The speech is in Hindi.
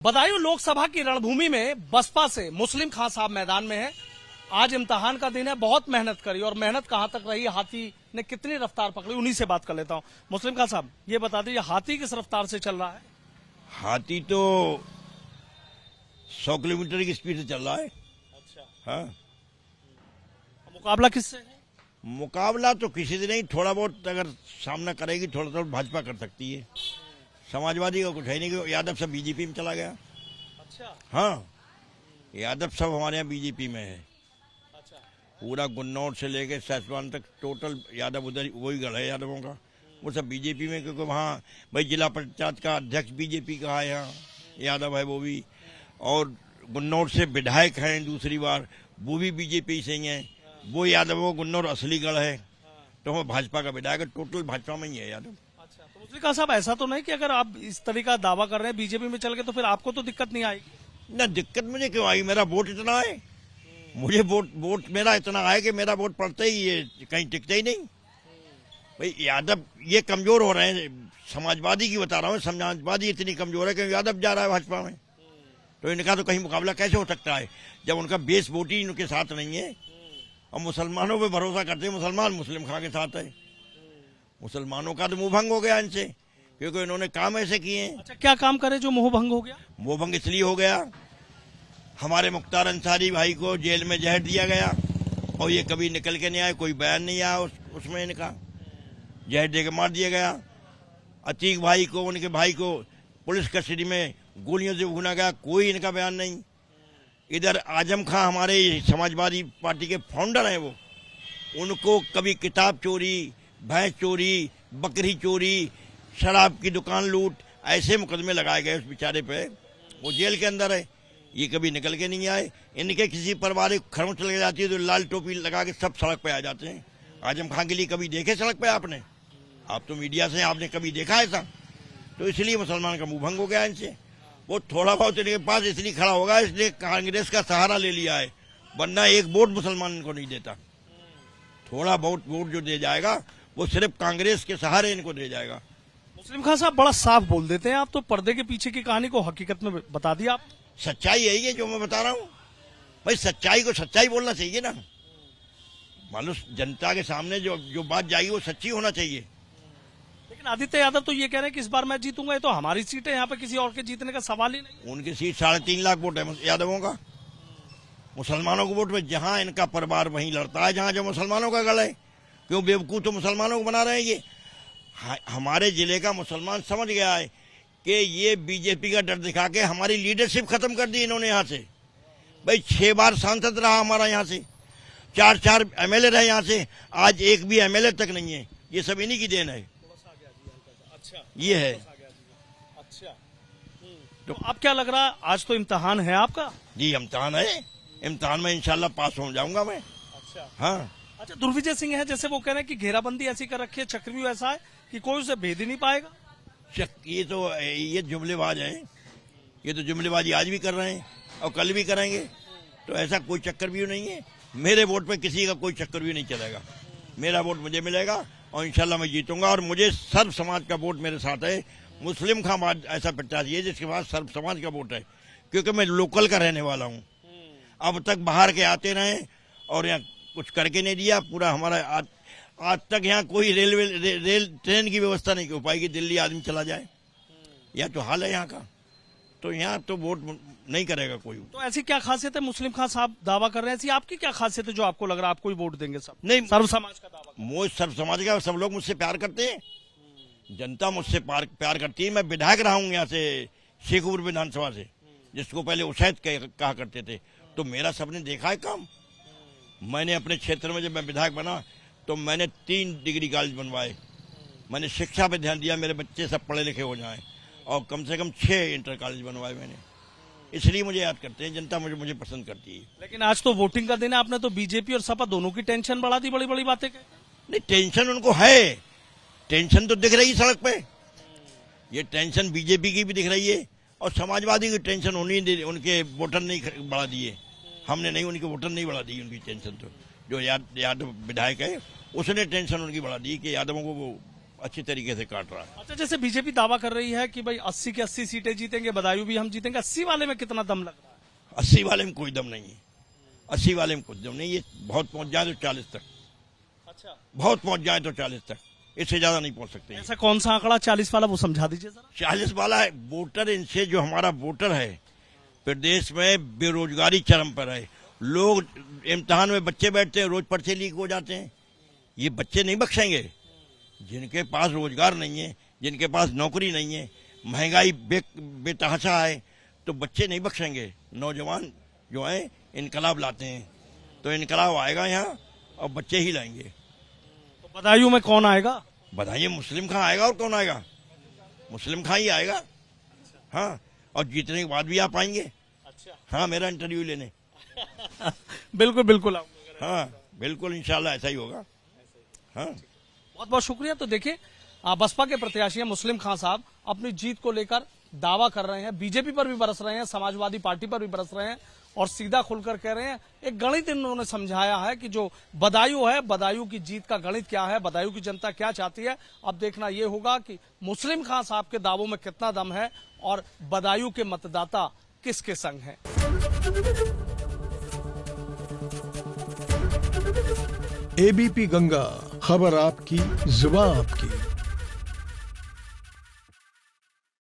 बदायूं लोकसभा की रणभूमि में बसपा से मुस्लिम खान साहब मैदान में है। आज इम्तिहान का दिन है, बहुत मेहनत करी और मेहनत कहां तक रही, हाथी ने कितनी रफ्तार पकड़ी, उन्हीं से बात कर लेता हूं। मुस्लिम खान साहब, ये बता दीजिए हाथी किस रफ्तार से चल रहा है? हाथी तो 100 किलोमीटर की स्पीड से चल रहा है। अच्छा, हाँ। मुकाबला किससे है? मुकाबला तो किसी से नहीं, थोड़ा बहुत अगर सामना करेगी थोड़ा थोड़ा भाजपा कर सकती है। समाजवादी का कुछ है नहीं, यादव सब बीजेपी में चला गया। अच्छा, हाँ, यादव सब हमारे यहाँ बीजेपी में है। अच्छा, पूरा गुन्नौर से लेके सैसवान तक टोटल यादव उधर वही गढ़ है यादवों का, वो सब बीजेपी में। क्योंकि वहाँ भाई जिला पंचायत का अध्यक्ष बीजेपी का है, यहाँ यादव है वो भी, और गुन्नौर से विधायक हैं दूसरी बार, वो भी बीजेपी से ही हैं। वो यादव गुन्नौर असली गढ़ है, तो वो भाजपा का विधायक है, टोटल भाजपा में ही है यादव। अच्छा, तो मुस्लिम खान साहब ऐसा तो नहीं कि अगर आप इस तरह का दावा कर रहे हैं बीजेपी में चल के तो फिर आपको तो दिक्कत नहीं आएगी? ना, दिक्कत मुझे क्यों आई, मेरा वोट इतना है, मुझे वोट मेरा इतना है कि मेरा वोट पड़ता ही ये कहीं टिकता ही नहीं। भाई यादव ये कमजोर हो रहे हैं, समाजवादी की बता रहा हूँ, समाजवादी इतनी कमजोर है कि यादव जा रहा है भाजपा में, तो इनका तो कहीं मुकाबला कैसे हो सकता है जब उनका बेस वोट ही इनके साथ नहीं है। और मुसलमानों पे भरोसा करते हैं, मुसलमान मुस्लिम खां के साथ है। मुसलमानों का तो मुंह भंग हो गया इनसे, क्योंकि इन्होंने काम ऐसे किए हैं। अच्छा, क्या काम करे जो मुंह भंग हो गया? मुंह भंग इसलिए हो गया, हमारे मुख्तार अंसारी भाई को जेल में जहर दिया गया और ये कभी निकल के नहीं आए, कोई बयान नहीं आया उसमें इनका, जहर दे के मार दिया गया। अतीक भाई को, उनके भाई को पुलिस कस्टडी में गोलियों से भूना गया, कोई इनका बयान नहीं। इधर आजम खां हमारे समाजवादी पार्टी के फाउंडर हैं, वो उनको कभी किताब चोरी, भैंस चोरी, बकरी चोरी, शराब की दुकान लूट, ऐसे मुकदमे लगाए गए उस बेचारे पे, वो जेल के अंदर है, ये कभी निकल के नहीं आए। इनके किसी पारिवारिक खरोंच लग जाती है तो लाल टोपी लगा के सब सड़क पे आ जाते हैं। आजम खां के लिए कभी देखे सड़क पे आपने? आप तो मीडिया से, आपने कभी देखा ऐसा? तो इसलिए मुसलमान का मुंह भंग हो गया इनसे। वो थोड़ा बहुत इनके पास इसलिए खड़ा होगा, इसलिए कांग्रेस का सहारा ले लिया है, वरना एक वोट मुसलमान इनको नहीं देता। थोड़ा बहुत वोट जो दे जाएगा वो सिर्फ कांग्रेस के सहारे इनको दे जाएगा। मुस्लिम खान साहब बड़ा साफ बोल देते हैं, आप तो पर्दे के पीछे की कहानी को हकीकत में बता दिया आप। सच्चाई यही है जो मैं बता रहा हूँ भाई, सच्चाई को सच्चाई बोलना चाहिए ना। मालूम जनता के सामने जो बात जाएगी वो सच्ची होना चाहिए। लेकिन आदित्य यादव तो ये कह रहे हैं कि इस बार मैं जीतूंगा, ये तो हमारी सीट है, यहाँ पे किसी और के जीतने का सवाल ही नहीं। उनकी सीट 3.5 लाख वोट है यादवों का, मुसलमानों को वोट में जहां इनका परिवार वहीं लड़ता है जहां जो मुसलमानों का गढ़ है। क्यों बेवकूफ तो मुसलमानों को बना रहे हैं ये। हमारे जिले का मुसलमान समझ गया है कि ये बीजेपी का डर दिखा के हमारी लीडरशिप खत्म कर दी इन्होंने। यहाँ से भाई 6 बार सांसद रहा हमारा, यहाँ से 4 एमएलए रहे, यहाँ से आज एक भी एमएलए तक नहीं है, ये सब इन्हीं की देन है। अच्छा, ये है। अच्छा, तो अब क्या लग रहा है, आज तो इम्तिहान है आपका? जी इम्तिहान है, इम्तिहान में इंशाल्लाह पास हो जाऊंगा मैं। अच्छा, हाँ। अच्छा, ध्रुविजय सिंह है, जैसे वो कह रहे हैं कि घेराबंदी ऐसी कर रखी है, चक्रव्यूह ऐसा है कि कोई उसे भेद ही नहीं पाएगा। ये जुमलेबाज हैं, ये तो जुमलेबाजी आज भी कर रहे हैं और कल भी करेंगे, तो ऐसा कोई चक्रव्यूह नहीं है। मेरे वोट पे किसी का कोई चक्रव्यूह नहीं चलेगा, मेरा वोट मुझे मिलेगा और इंशाल्लाह मैं जीतूंगा। और मुझे सर्व समाज का वोट मेरे साथ है। मुस्लिम खां बाद ऐसा प्रत्याशी है जिसके पास सर्व समाज का वोट है, क्योंकि मैं लोकल का रहने वाला हूँ। अब तक बाहर के आते रहे और यहाँ कुछ करके नहीं दिया। पूरा हमारा आज तक यहाँ कोई रेल ट्रेन की व्यवस्था नहीं हो पाएगी, दिल्ली आदमी चला जाए, यह तो हाल है यहाँ का। तो यहाँ तो वोट नहीं करेगा कोई। तो ऐसी क्या खासियत है, मुस्लिम खान साहब दावा कर रहे हैं, ऐसी आपकी क्या खासियत है जो आपको लग रहा है आपको ही वोट देंगे सब? नहीं, सर्व समाज का दावा। मुझ सर्व समाज का, सब लोग मुझसे प्यार करते हैं, जनता मुझसे प्यार करती है। मैं विधायक रहा हूँ यहाँ से, शेखपुर विधानसभा से, जिसको पहले उशैद कहा करते थे, तो मेरा सबने देखा है काम। मैंने अपने क्षेत्र में जब मैं विधायक बना तो मैंने 3 डिग्री कॉलेज बनवाए, मैंने शिक्षा पे ध्यान दिया, मेरे बच्चे सब पढ़े लिखे हो जाएं, और कम से कम 6 इंटर कॉलेज बनवाए मैंने। इसलिए मुझे याद करते हैं, जनता मुझे पसंद करती है। लेकिन आज तो वोटिंग का दिन है, आपने तो बीजेपी और सपा दोनों की टेंशन बढ़ा दी, बड़ी बड़ी बातें कहते हैं। नहीं, टेंशन उनको है, टेंशन तो दिख रही सड़क पे, ये टेंशन बीजेपी की भी दिख रही है और समाजवादी की टेंशन उनके वोटर नहीं बढ़ा दिए, हमने नहीं, उनके वोटर नहीं बढ़ा दी। उनकी टेंशन तो जो यादव विधायक है उसने टेंशन उनकी बढ़ा दी कि यादवों को वो अच्छी तरीके से काट रहा है। अच्छा, जैसे बीजेपी दावा कर रही है कि भाई 80 की 80 सीटें जीतेंगे, बदायूं भी हम जीतेंगे, 80 वाले में कितना दम लग रहा है? 80 वाले में कोई दम नहीं है, 80 वाले में कुछ दम नहीं। ये बहुत पहुंच जाए तो 40 तक, अच्छा, बहुत पहुंच जाए तो 40 तक, इससे ज्यादा नहीं पहुंच सकते। ऐसा कौन सा आंकड़ा 40 वाला, वो समझा दीजिए जरा। 40 वाला है वोटर, इनसे जो हमारा वोटर है प्रदेश में बेरोजगारी चरम पर है। लोग इम्तिहान में बच्चे बैठते हैं, रोज पर्चे लीक हो जाते हैं। ये बच्चे नहीं बख्शेंगे। जिनके पास रोजगार नहीं है, जिनके पास नौकरी नहीं है, महंगाई बेतहाशा है, तो बच्चे नहीं बख्शेंगे। नौजवान जो है इनकलाब लाते हैं, तो इनकलाब आएगा यहाँ और बच्चे ही लाएंगे। तो बदायूं में कौन आएगा? बताइए, मुस्लिम खां आएगा और कौन आएगा? मुस्लिम खां ही आएगा। हाँ, और जीतने के बाद भी आप आएंगे। अच्छा, हाँ, मेरा इंटरव्यू लेने। बिल्कुल बिल्कुल आऊंगा। हाँ बिल्कुल, इंशाल्लाह ऐसा ही होगा। हाँ, बहुत बहुत शुक्रिया। तो देखिए, बसपा के प्रत्याशी मुस्लिम खां साहब अपनी जीत को लेकर दावा कर रहे हैं, बीजेपी पर भी बरस रहे हैं, समाजवादी पार्टी पर भी बरस रहे हैं और सीधा खुलकर कह रहे हैं। एक गणित इन्होंने समझाया है कि जो बदायूं है, बदायूं की जीत का गणित क्या है, बदायूं की जनता क्या चाहती है। अब देखना यह होगा कि मुस्लिम खां साहब के दावों में कितना दम है और बदायूं के मतदाता किसके संग हैं। एबीपी गंगा, खबर आपकी, जुबान आपकी।